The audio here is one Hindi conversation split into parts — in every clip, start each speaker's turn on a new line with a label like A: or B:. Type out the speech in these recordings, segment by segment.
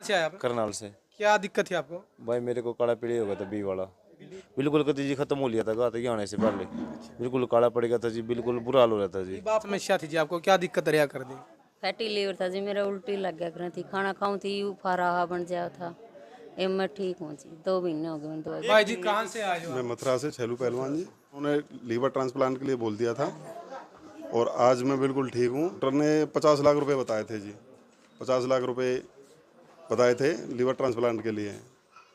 A: से आया आप?
B: करनाल से।
A: क्या दिक्कत थी आपको?
B: भाई मेरे को काला पीलिया हो गया था, बी वाला। बिल्कुल कति जी खत्म हो लिया था, गाते आने से पहले बिल्कुल काला पड़ गया था जी, बिल्कुल बुरा हाल हो रहा था जी।
A: बात समस्या थी जी आपको, क्या दिक्कत रहा कर दी?
C: फैटी लीवर था जी मेरा, उल्टी लग गया करी थी, खाना खाऊं थी उफारा बन जाया था। ए मैं ठीक हूँ जी, 2 महीने हो गए मैंने दवाई।
A: भाई जी कहाँ से आए हो
D: मैं
A: आप?
D: मथुरा से छेलू पहलवान जी। उन्होंने लीवर ट्रांसप्लांट के लिए बोल दिया था और आज मैं बिल्कुल ठीक हूँ। डॉक्टर ने 50 लाख रुपए बताए थे जी, 50 लाख रुपए बताए थे लीवर ट्रांसप्लांट के लिए।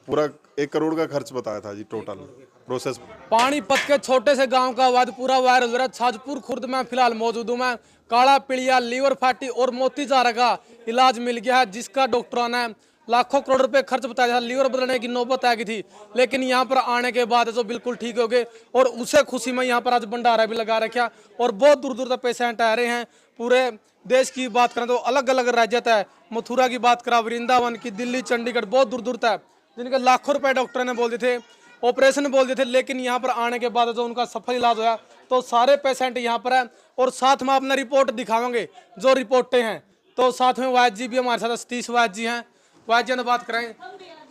D: पूरा 1 करोड़ का खर्च बताया था जी टोटल प्रोसेस।
A: पानीपत के छोटे से गांव का वाद पूरा वायरल हो रहा है। छाजपुर खुर्द में फिलहाल मौजूद हूं मैं। काला पीलिया, लीवर फैटी और मोतीचारा का इलाज मिल गया है, जिसका डॉक्टरों ने लाखों करोड़ रुपए खर्च बताया था। लीवर बदलने की नौबत आ गई थी, लेकिन यहाँ पर आने के बाद तो बिल्कुल ठीक हो गए और उसे खुशी में यहाँ पर आज भंडारा भी लगा रखा और बहुत दूर दूर तक पेशेंट आ रहे हैं। पूरे देश की बात करें तो अलग अलग राज्य तक, मथुरा की बात करा, वृंदावन की, दिल्ली, चंडीगढ़, बहुत दूर दूर तक, जिनके लाखों रुपए डॉक्टर ने बोल दिए थे, ऑपरेशन बोल दिए थे, लेकिन यहाँ पर आने के बाद जो उनका सफल इलाज होया तो सारे पेशेंट यहाँ पर हैं। और साथ में अपना रिपोर्ट दिखावेंगे जो रिपोर्टें हैं। तो साथ में वाज जी भी हमारे साथ, सतीश वाज जी हैं। वाज जी ने बात कराएं।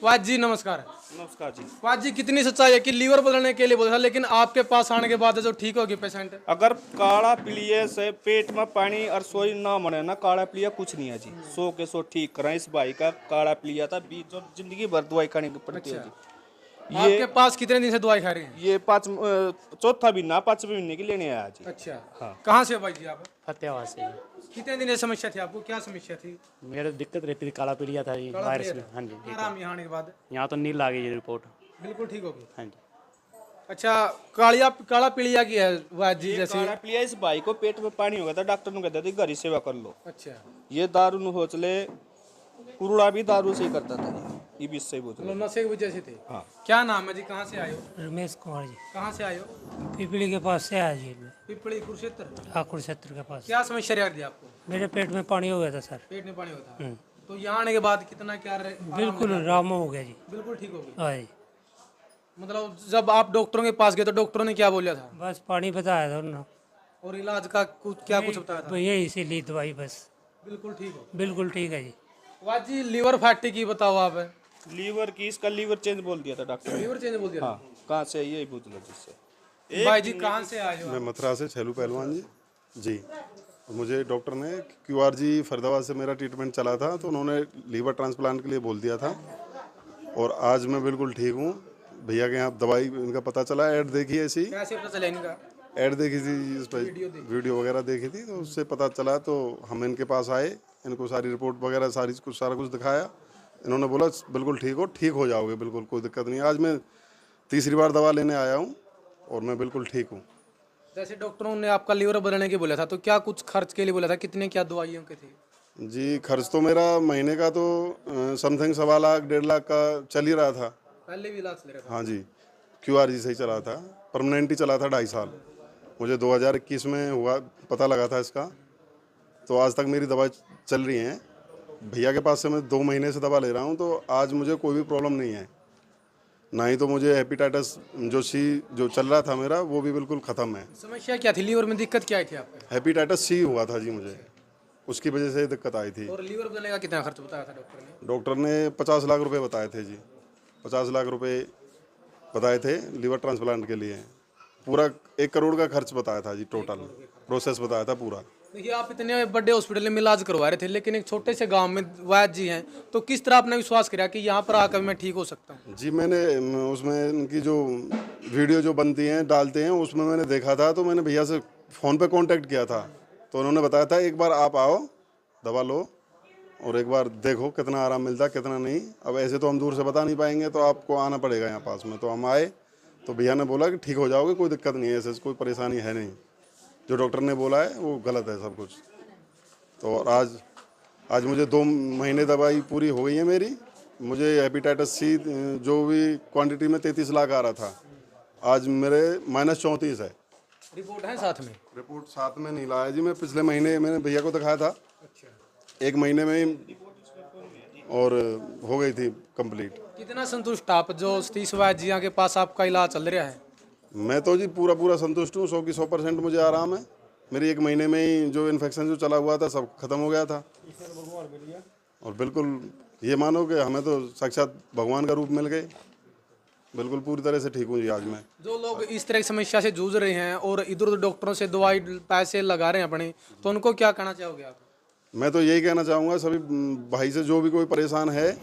A: वाज जी नमस्कार।
E: नमस्कार जी।
A: वाज जी कितनी सच्चाई है कि लीवर बदलने के लिए बोला था, लेकिन आपके पास आने के बाद जो ठीक होगी पेशेंट?
E: अगर काला पीलिया से पेट में पानी और सोई ना मने ना, काला पीलिया कुछ नहीं है जी। 100 के 100 ठीक करा। इस भाई का काला पीलिया था, बीच जो जिंदगी भर दवाई खानी पड़ती है जी।
A: आपके पास कितने दिन से दवाई खा रहे हैं?
E: ये चौथा महीना, 5वें महीने की लेने आया जी।
A: अच्छा,
E: हाँ।
A: कहाँ से भाई जी आप?
F: फतेहाबाद से।
A: कितने दिन से समस्या थी आपको, क्या समस्या थी?
F: मेरे दिक्कत रहती थी, काला पीलिया था जी, वायरस में। हाँ जी।
A: आराम यहाँ आने के बाद
F: यहाँ तो नील आ गई जी रिपोर्ट।
A: बिल्कुल ठीक हो गई।
F: हाँ जी।
A: अच्छा, काला पीलिया की है वाज जी जैसे?
E: काला पीलिया इस भाई को पेट में पानी हो गया था, डॉक्टर ने कहता था घर ही सेवा कर लो।
A: अच्छा,
E: ये दारू नु होचले कुरुड़ा भी दारू से ही करता था ये भी इससे ही बोझ
A: मतलब नशे की वजह से थे।
E: हाँ।
A: क्या नाम है जी, कहाँ से आए हो?
G: रमेश कुमार जी,
A: कहाँ से आए हो?
G: पिपली के पास से आया जी मैं,
A: पिपली कुरुक्षेत्र।
G: ठाकुर क्षेत्र के पास।
A: क्या समस्या रह रही आपको?
G: मेरे पेट में पानी हो गया था सर।
A: पेट में पानी होता है तो यहाँ आने के बाद कितना क्या
G: बिल्कुल आराम हो गया जी।
A: बिल्कुल ठीक हो गई।
G: हाँ जी,
A: मतलब जब आप डॉक्टरों के पास गए तो डॉक्टरों ने क्या बोला था?
G: बस पानी बताया था उन्होंने,
A: और इलाज का कुछ क्या कुछ बताया था?
G: यही इसीलिए दवाई बस।
A: बिल्कुल ठीक हो।
G: बिल्कुल ठीक है जी।
A: वाज जी लीवर फैटी की बताओ आप।
E: लीवर की, इसका लीवर चेंज बोल दिया था डॉक्टर ने।
A: लीवर चेंज बोल दिया?
E: हाँ, कहाँ से यही पूछ लो जिससे।
A: भाई जी कहाँ से आए हो?
D: मैं मथुरा से छेलू पहलवान जी। जी, मुझे डॉक्टर ने QRG फरीदाबाद से मेरा ट्रीटमेंट चला था, तो उन्होंने लीवर ट्रांसप्लांट के लिए बोल दिया था और आज मैं बिल्कुल ठीक हूँ। भैया के यहाँ दवाई इनका पता चला, ऐड देखी ऐसी,
A: कैसे पता चला इनका?
D: ऐड देखी थी इस पर, वीडियो वगैरह देखी थी, तो उससे पता चला। तो हम इनके पास आए, इनको सारी रिपोर्ट वगैरह सारा कुछ दिखाया। इन्होंने बोला बिल्कुल ठीक हो जाओगे, बिल्कुल कोई दिक्कत नहीं। आज मैं तीसरी बार दवा लेने आया हूँ और मैं बिल्कुल ठीक हूँ।
A: जैसे डॉक्टरों ने आपका लीवर बदलने के बोला था, तो क्या कुछ खर्च के लिए बोला था? कितने क्या दवाइयों के थे?
D: जी, खर्च तो मेरा महीने का तो समथिंग 1.25 लाख 1.5 लाख का चल ही रहा था।
A: पहले भी इलाज ले रहा था?
D: हाँ जी, QRG से ही चला था, परमानेंट ही चला था 2.5 साल। मुझे 2021 में हुआ, पता लगा था इसका, तो आज तक मेरी दवा चल रही है। भैया के पास से मैं 2 महीने से दवा ले रहा हूँ, तो आज मुझे कोई भी प्रॉब्लम नहीं है। ना ही तो मुझे हेपेटाइटिस जो चल रहा था मेरा, वो भी बिल्कुल ख़त्म है।
A: समस्या क्या थी? लीवर में दिक्कत क्या आई थी आपको?
D: हेपेटाइटिस C हुआ था जी मुझे, उसकी वजह से दिक्कत आई थी।
A: और लीवर बदलने का कितना खर्च बताया था डॉक्टर ने?
D: डॉक्टर ने 50 लाख रुपए बताए थे जी, 50 लाख रुपए बताए थे लीवर ट्रांसप्लांट के लिए। पूरा 1 करोड़ का खर्च बताया था जी, टोटल प्रोसेस बताया था पूरा।
A: देखिए, आप इतने बड़े हॉस्पिटल में इलाज करवा रहे थे, लेकिन एक छोटे से गांव में वाज जी हैं, तो किस तरह आपने विश्वास किया कि यहाँ पर आकर मैं ठीक हो सकता हूँ?
D: जी, मैंने उसमें इनकी जो वीडियो जो बनती हैं डालते हैं, उसमें मैंने देखा था, तो मैंने भैया से फ़ोन पे कांटेक्ट किया था, तो उन्होंने बताया था एक बार आप आओ, दवा लो और एक बार देखो कितना आराम मिलता है कितना नहीं। अब ऐसे तो हम दूर से बता नहीं पाएंगे, तो आपको आना पड़ेगा यहाँ पास में। तो हम आए तो भैया ने बोला कि ठीक हो जाओगे, कोई दिक्कत नहीं है, ऐसे कोई परेशानी है नहीं, जो डॉक्टर ने बोला है वो गलत है सब कुछ। तो आज मुझे 2 महीने दवाई पूरी हो गई है मेरी। मुझे हेपेटाइटिस C जो भी क्वांटिटी में 33 लाख आ रहा था, आज मेरे -34 है।
A: रिपोर्ट है साथ में?
D: रिपोर्ट साथ में नहीं लाया जी, मैं पिछले महीने मैंने भैया को दिखाया था।
A: अच्छा,
D: 1 महीने में ही और हो गई थी कंप्लीट।
A: कितना संतुष्ट आप जो सतीश वाज जी के पास आपका इलाज चल रहा है?
D: मैं तो जी पूरा संतुष्ट हूँ, 100 की 100% मुझे आराम है। मेरी 1 महीने में ही जो इन्फेक्शन जो चला हुआ था सब खत्म हो गया था और बिल्कुल ये मानो कि हमें तो साक्षात भगवान का रूप मिल गए। बिल्कुल पूरी तरह से ठीक हूँ जी आज मैं।
A: जो लोग इस तरह की समस्या से जूझ रहे हैं और इधर उधर डॉक्टरों से दवाई पैसे लगा रहे हैं अपने, तो उनको क्या कहना चाहोगे आप?
D: मैं तो यही कहना चाहूँगा सभी भाई से, जो भी कोई परेशान है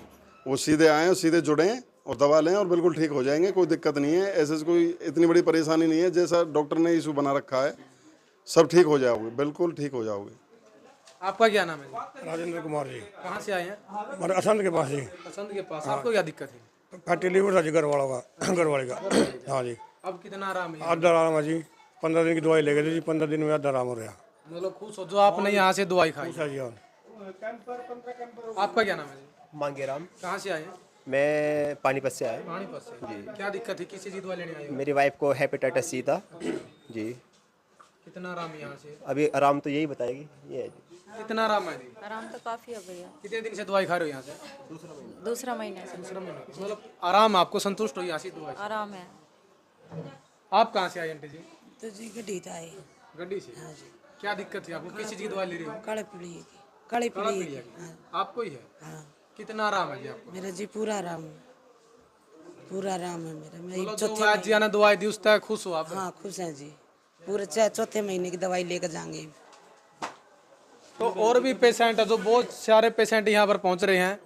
D: वो सीधे आएँ और सीधे जुड़ें और दवा लें और बिल्कुल ठीक हो जाएंगे। कोई दिक्कत नहीं है, ऐसे कोई इतनी बड़ी परेशानी नहीं है। जैसा डॉक्टर ने इशू बना रखा है, सब ठीक हो जाओगे, बिल्कुल ठीक हो जाओगे।
A: आपका क्या नाम है जी?
H: राजेंद्र कुमार जी,
A: कहाँ से आए हैं?
H: हमारे असंत के पास जी।
A: पसंद के पास। आपको क्या दिक्कत है?
H: फैटी लीवर था जी, घर वालों का, घर वाले का। हाँ जी,
A: अब कितना आराम है?
H: आधा आराम है जी। 15 दिन की दवाई ले गए थे जी, 15 दिन में आधा आराम हो रहा।
A: मतलब खुश हो जो आपने यहाँ से दवाई खाई।
H: अच्छा जी, हाँ।
A: आपका क्या नाम है जी?
I: मांगेराम।
A: कहाँ से आए हैं?
I: मैं पानीपत से आया।
A: पानीपत से। क्या दिक्कत है, किस चीज़ की दवाई लेने आए हो?
I: मेरी वाइफ को हेपेटाइटिस सी था जी।
A: कितना आराम है यहाँ से?
I: अभी आराम तो यही बताएगी, ये है जी।
A: कितना आराम है जी?
C: आराम तो काफ़ी हो भैया,
A: कितने दिन से दवाई खा रहे हो यहाँ से?
C: दूसरा महीना से
A: दूसरा महीना। मतलब आराम, आपको संतुष्ट हो यहाँ से दवाई से?
C: आराम है।
A: आप कहाँ से आए आंटी जी?
J: तो जी गड्डी था है।
A: गड्डी से।
J: हाँ जी,
A: क्या दिक्कत है आपको, किस चीज़ की दवाई ले रही हो?
J: काले पीली की, काले
A: काला
J: पीली
A: पीलिया
J: की।
A: की।
J: हाँ
A: आपको ही है?
J: हाँ,
A: कितना आराम है जी आपको?
J: मेरा जी पूरा आराम है, पूरा आराम है मेरा। मैं
A: मतलब
J: एक
A: जो
J: चौथे
A: आज जी ने दवाई दी उससे खुश हो आप?
J: हाँ खुश हैं जी, पूरे चौथे महीने की दवाई लेकर जाएंगे।
A: तो और भी पेशेंट है, जो बहुत सारे पेशेंट यहाँ पर पहुँच रहे हैं।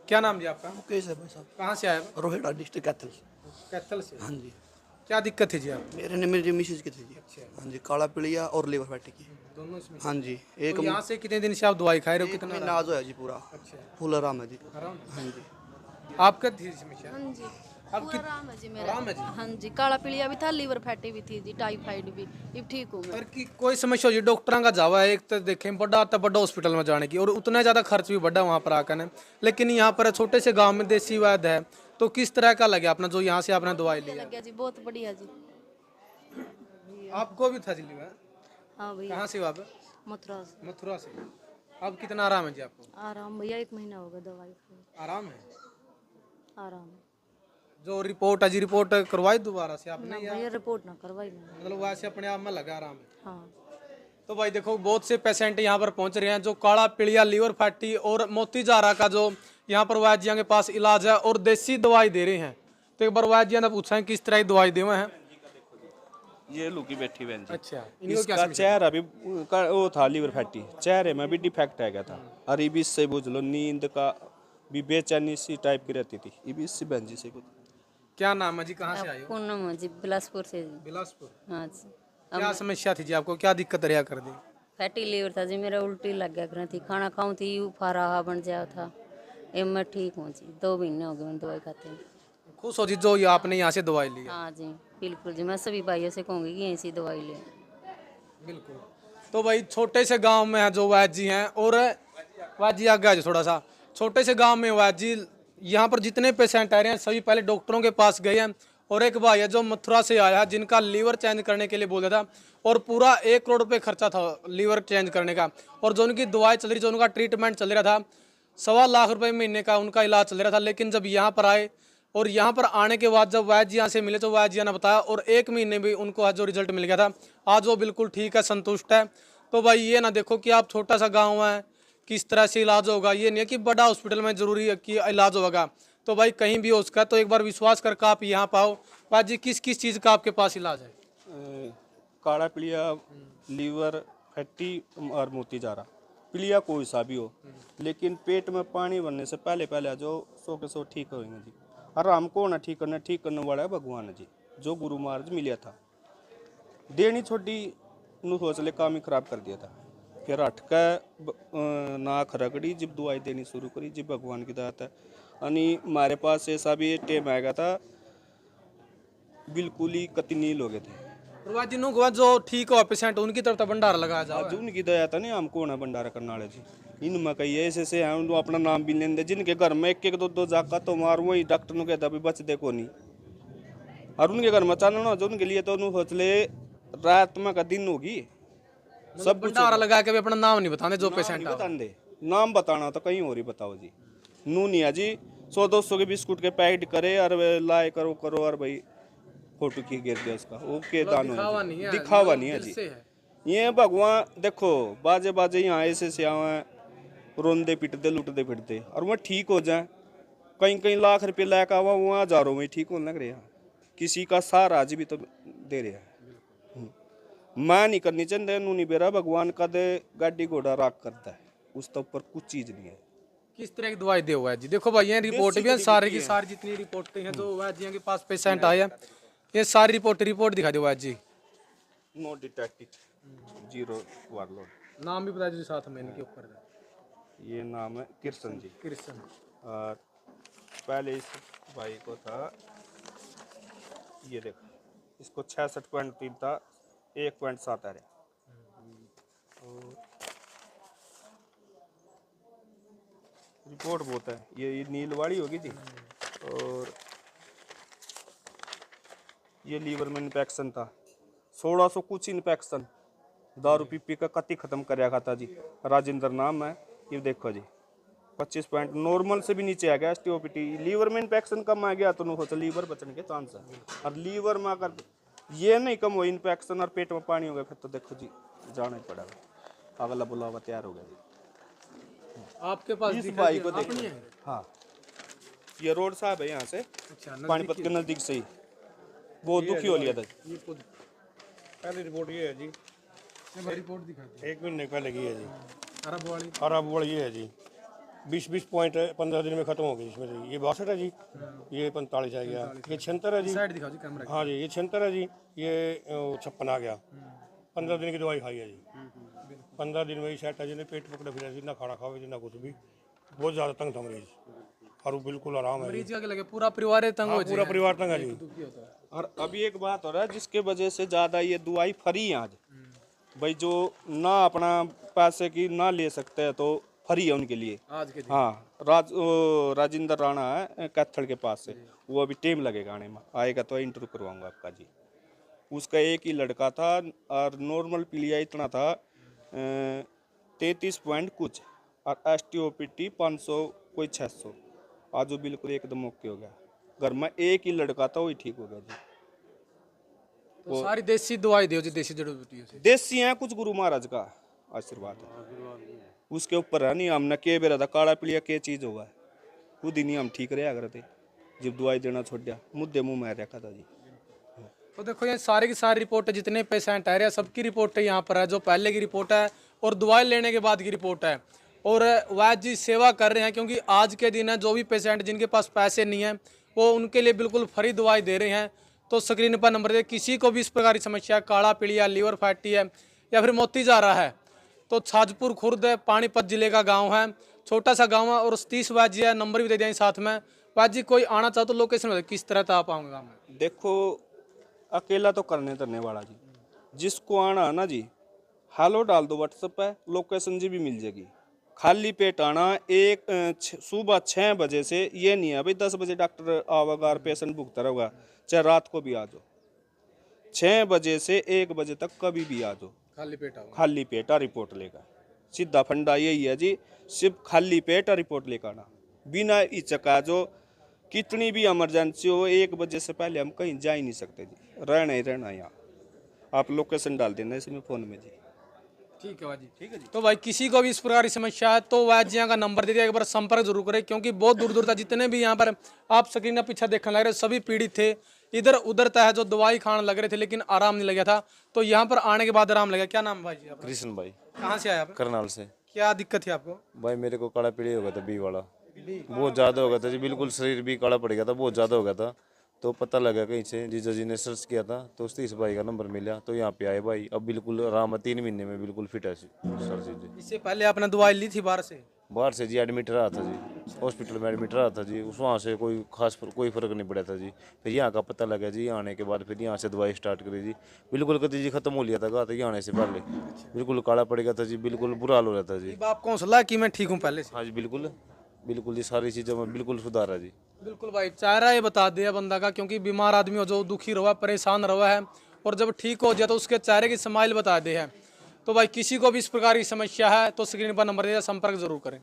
A: क्या नाम जी आपका?
K: मुकेश है भाई साहब,
A: कहाँ से आए?
K: रोहिड़ा डिस्ट्रिक्ट कैथल।
A: कैथल से।
K: हाँ जी,
A: क्या दिक्कत है जी आपको?
K: मेरे ने मेरी मिसेज की थी जी। हाँ जी, काला पीलिया और लीवर फैटी की।
A: दोनों इसमें?
K: हाँ जी, एक
A: तो यहाँ से कितने दिन से आप दवाई खा रहे हो? कितना
K: महीना आज होया जी पूरा।
A: अच्छा,
K: फुल आराम है जी।
A: आराम?
K: हाँ जी,
A: आपका थी समस्या?
L: हाँ जी,
A: अब
L: पूरा आराम है जी मेरा।
A: आराम है जी?
L: हाँ जी, काला पीलिया भी था, लीवर फैटी भी थी जी, टाइफाइड भी। अब ठीक हूँ मैं।
A: पर की कोई समस्या हो जी, डॉक्टर का जावा है, एक तो देखें बड़ा तो बड़ा हॉस्पिटल में जाने की, और उतना ज़्यादा खर्च भी बढ़ा वहाँ पर आकर है। लेकिन यहाँ पर छोटे से गांव में देसी वैद्य है, तो किस तरह का लगे अपना, जो यहाँ से आपने दवाई ली है?
L: लग गया जी, बहुत बढ़िया जी।
A: आपको भी था जी लीवर?
L: हाँ भैया,
A: कहाँ से हो आप?
L: मथुरा से।
A: मथुरा से। अब कितना आराम है जी आपको?
L: आराम भैया, 1 महीना हो गया दवाई खाई।
A: आराम है?
L: आराम है।
A: जो रिपोर्ट है जी, रिपोर्ट करवाई दोबारा से
L: ना
A: आपने या
L: भैया, रिपोर्ट ना करवाई मैंने।
A: मतलब वैसे अपने आप में लगा आराम है?
L: हाँ।
A: तो भाई देखो, बहुत से पेशेंट यहाँ पर पहुंच रहे हैं जो काला पीलिया, लीवर फैटी और मोतीजारा का जो यहाँ पर वैद्य के पास इलाज है और देसी दवाई दे रहे हैं। तो एक बार वैद्य ने पूछा है किस तरह की दवाई दे हैं।
E: ये लुकी बैठी बहन जी।
A: अच्छा, इनको क्या
E: इसका चेहरा भी वो था लीवर फैटी, चेहरे में भी डिफेक्ट आ गया था। और ये भी इससे बुझ लो, नींद का भी बेचैनी सी टाइप की रहती थी। ये भी इससे बहन जी से कुछ।
A: क्या नाम है जी, कहाँ से आए हो?
C: पूनम है जी, बिलासपुर से जी।
A: बिलासपुर।
C: हाँ जी।
A: क्या समस्या थी जी आपको, क्या दिक्कत रहा कर दी?
C: फैटी लीवर था जी मेरा, उल्टी लग गया करी थी, खाना खाऊं थी उफारा बन जाया था। अब मैं ठीक हूँ जी, 2 महीने हो गए मैंने दवाई खाते हैं।
A: खुश हो जी जो ये आपने यहाँ से दवाई ली है?
C: हाँ जी बिल्कुल जी, मैं सभी भाइयों से कहूँगी कि यहीं से दवाई लें।
A: बिल्कुल। तो भाई छोटे से गांव में है जो वैद्य जी हैं, और वैद्य जी आगे आ जाओ थोड़ा सा। छोटे से गांव में वैद्य जी, यहाँ पर जितने पेशेंट आ रहे हैं सभी पहले डॉक्टरों के पास गए हैं। और एक भाई है जो मथुरा से आया है, जिनका लीवर चेंज करने के लिए बोला था, और पूरा 1 करोड़ रुपये खर्चा था लीवर चेंज करने का। और जो उनकी दवाई चल रही, जो उनका ट्रीटमेंट चल रहा था, 1.25 लाख रुपये महीने का उनका इलाज चल रहा था। लेकिन जब यहाँ पर आए और यहाँ पर आने के बाद जब वैद्य यहाँ से मिले तो वैद्य ने बताया, और 1 महीने में उनको जो रिजल्ट मिल गया था, आज वो बिल्कुल ठीक है, संतुष्ट है। तो भाई ये ना देखो कि आप छोटा सा गाँव है किस तरह से इलाज होगा, ये नहीं है कि बड़ा हॉस्पिटल में जरूरी है कि इलाज होगा। तो भाई कहीं भी हो उसका, तो एक बार विश्वास करके आप यहाँ पाओ। वैद्य जी किस किस चीज़ का आपके पास इलाज है?
E: काला पीलिया, लीवर फैटी और मोतीजारा। पीलिया कोई सा भी हो, लेकिन पेट में पानी बनने से पहले पहले जो 100 के 100 ठीक होंगे जी। आराम को ना ठीक करने वाला है भगवान है जी, जो गुरु महाराज मिलिया था। देनी छोटी नु सोच ले काम ही खराब कर दिया था। फिर हट के नाक रगड़ी, जब दवाई देनी शुरू करी, जब भगवान की दात है। अनि हमारे पास ऐसा भी टाइम आएगा था, बिल्कुल ही कतनील हो गए थे।
A: वैद्य नु को जो ठीक हो पेशेंट उनकी तरफ तो भंडारा लगाया जाओ।
E: आज उनकी दया था नहीं, हमको ना भंडारा करने वाले जी। इनमें कई ऐसे से हैं उनको अपना नाम भी लेंदे, जिनके घर में 1-1 2-2 जाका तो मार वही डॉक्टर ने कहता भी बच देखो नहीं। और उनके घर में चाहना जो उनके लिए तो उन्होंने सोच ले रात में का दिन होगी। सब
A: भंडारा लगा के भी अपना नाम नहीं बताने जो पेशेंट
E: बता दे, नाम बताना तो कहीं और ही बताओ जी। नू नहीं है जी, 100-200 के बिस्कुट के पैकेट करे और लाए करो और भाई फोटो की गिर गया उसका, वो के दान हो, दिखावा नहीं है जी। ये भगवान देखो बाजे यहाँ ऐसे से आवे रोंदे पिटते लुटते फिरते, और वह ठीक हो जाए। कहीं कहीं लाख रुपये लायक आवा, वहाँ हजारों में ठीक होने लग रहे हैं। किसी का सहारा आज भी तो दे रहा है। मैं नहीं करनी चाहते, नू नहीं बेरा भगवान का दे गाड़ी घोड़ा राख करता है, उसके ऊपर कुछ चीज नहीं है।
A: किस तरह की दवाई दे हुआ है जी? देखो भाई ये रिपोर्ट भी है सारी की सारी, जितनी रिपोर्टें हैं जो वैद्य जी के पास पेशेंट आए हैं, ये सारी रिपोर्ट दिखा दो वैद्य जी।
E: नो डिटेक्टिव जीरो वारलोड।
A: नाम भी बता दीजिए साथ में इनके ऊपर का।
E: ये नाम है कृष्ण जी।
A: कृष्ण।
E: और पहले इस भाई को था, ये देखो, इसको 66.3 था, 1.7 आ रहा। रिपोर्ट बहुत है, ये नीलवाड़ी होगी थी। और ये लीवर में इन्फेक्शन था, 1600 कुछ इन्फेक्शन, दारू पी का कति खत्म कर था जी। राजेंद्र नाम है, ये देखो जी 25 पॉइंट नॉर्मल से भी नीचे आ गया। एसटीओपीटी लीवर में इन्फेक्शन कम आ गया तो हो लीवर बचने के चांस है। और लीवर में अगर ये नहीं कम हो इन्फेक्शन और पेट में पानी हो गया, फिर तो देखो जी जाना ही पड़ेगा। अगला बुलावा तैयार हो गया जी।
A: आपके पास
E: इस भाई को देखिए, हाँ ये रोड साहब है यहाँ से, पानीपत के नजदीक से ही, बहुत दुखी हो लिया था।
H: पहली रिपोर्ट ये है जी,
A: रिपोर्ट दिखा दी
H: 1 महीने पहले की है जी।
A: अरब
H: वाली ये है जी, 20 पॉइंट 15 दिन में खत्म हो गई इसमें से। ये 62 है जी, ये 45 आ गया, ये 76 है जी।
A: साइड दिखाओ जी कैमरा।
H: हाँ जी, ये 76 है जी, ये 56 आ गया। 15 दिन की दवाई खाई है जी, 15 दिन में ही सेट है जी। पेट पकड़े फिर जी, ना खाना खावे जी, ना कुछ भी। बहुत ज़्यादा तंग था मरीज, और वो बिल्कुल आराम है।
A: मरीज क्या लगे, पूरा परिवार तंग हो,
H: पूरा परिवार तंग है जी।
E: और अभी एक बात हो रहा है जिसके वजह से ज़्यादा ये दवाई फ्री है आज भाई, जो ना अपना पैसे की ना ले सकते हैं तो फ्री है उनके लिए
A: आज के दिन।
E: हाँ, राजेंद्र राणा है कैथल के पास से, वो अभी टाइम लगेगा आने में, आएगा तो इंटरव्यू करवाऊंगा आपका जी। उसका एक ही लड़का था और नॉर्मल पीलिया इतना था 33 पॉइंट कुछ, और एसटीओपीटी 500 कोई 600। आज वो बिल्कुल एकदम ओके हो गया। घर में एक ही लड़का था, वही ठीक हो गया जी।
A: तो सारी देसी दवाई दो जी, देसी जड़ी बूटियों से।
E: देसी है, कुछ गुरु महाराज का आशीर्वाद है, उसके ऊपर है नहीं। हमने के बेरा था काला पीलिया के चीज होगा, खुद ही नहीं हम ठीक रहे अगर थे, जब दवाई देना छोड़ दिया मुद्दे मुंह में रखा था जी।
A: तो देखो ये सारी की सारी रिपोर्ट है, जितने पेशेंट आ रहे हैं सबकी रिपोर्ट है यहाँ पर है, जो पहले की रिपोर्ट है और दवाई लेने के बाद की रिपोर्ट है। और वैद्य जी सेवा कर रहे हैं, क्योंकि आज के दिन है जो भी पेशेंट जिनके पास पैसे नहीं है वो उनके लिए बिल्कुल फ्री दवाई दे रहे हैं। तो स्क्रीन पर नंबर दे, किसी को भी इस प्रकार की समस्या, काला पीलिया, लीवर फैटी है या फिर मोती जा रहा है, तो छाजपुर खुर्द है, पानीपत जिले का गांव है, छोटा सा गांव है। और 30 वैद्य जी है, नंबर भी दे दिया साथ में। वैद्य जी कोई आना चाहो तो लोकेशन में किस तरह था आप आऊँगा गाँव में?
E: देखो अकेला तो करने तरने वाला जी, जिसको आना है ना जी, हेलो डाल दो व्हाट्सएप पे, लोकेशन जी भी मिल जाएगी। खाली पेट आना, सुबह 6 बजे से, ये नहीं है भाई 10 बजे डॉक्टर आवेगा और पेशेंट भुगता रहेगा, चाहे रात को भी आ जाओ। 6 बजे से 1 बजे तक कभी भी आ जाओ, खाली पेट आ रिपोर्ट लेकर। सीधा फंडा यही है जी, सिर्फ खाली पेट आ रिपोर्ट लेकर आना, बिना हिचक आ जाओ। कितनी भी इमरजेंसी हो, 1 बजे से पहले हम कहीं जा ही नहीं सकते जी, रहना ही रहना यहाँ। आप लोकेशन डाल देना इसमें फ़ोन में जी।
A: ठीक है भाई, ठीक है जी। तो भाई किसी को भी इस प्रकार की समस्या है तो वैद्य का नंबर दे दिया, एक बार संपर्क जरूर करें, क्योंकि बहुत दूर दूर तक जितने भी यहाँ पर आप स्क्रीन पर पीछे देखने लग रहे सभी पीड़ित थे। इधर उधर तक है जो दवाई खाने लग रहे थे लेकिन आराम नहीं लगा था, तो यहाँ पर आने के बाद आराम लगा। क्या नाम भाई जी आपका?
B: कृष्ण भाई।
A: कहाँ से आया आप?
B: करनाल से।
A: क्या दिक्कत थी आपको?
B: भाई मेरे को काला पीलिया हो गया था, बी वाला, बहुत ज़्यादा हो गया था जी, बिल्कुल शरीर भी काला पड़ गया था, बहुत ज़्यादा हो गया था। तो पता लगा कहीं से, जीजा जी ने सर्च किया था तो उससे इस भाई का नंबर मिला, तो यहाँ पे आए भाई, अब बिल्कुल आराम है, 3 महीने में बिल्कुल फिट है सर जी।
A: इससे पहले आपने दवाई ली थी बाहर से?
B: बाहर से जी एडमिट रहा था जी, हॉस्पिटल में एडमिट रहा था जी, उस वहाँ से कोई खास कोई फ़र्क नहीं पड़ा था जी। फिर यहाँ का पता लगा जी, आने के बाद फिर यहाँ से दवाई स्टार्ट करी जी, बिल्कुल कति जी खत्म हो लिया था गा, आने से पहले बिल्कुल काला पड़ गया था जी, बिल्कुल बुरा हाल हो रहा था जी।
A: आपको हौसला कि मैं ठीक हूँ पहले से?
B: हाँ जी बिल्कुल बिल्कुल जी, सारी चीज़ों में बिल्कुल सुधार है जी।
A: बिल्कुल भाई, चेहरा ये बता दिया बंदा का, क्योंकि बीमार आदमी हो जो दुखी रहा, परेशान रहा है, और जब ठीक हो जाए तो उसके चेहरे की स्माइल बता दे है। तो भाई किसी को भी इस प्रकार की समस्या है तो स्क्रीन पर नंबर दिया, संपर्क जरूर करें।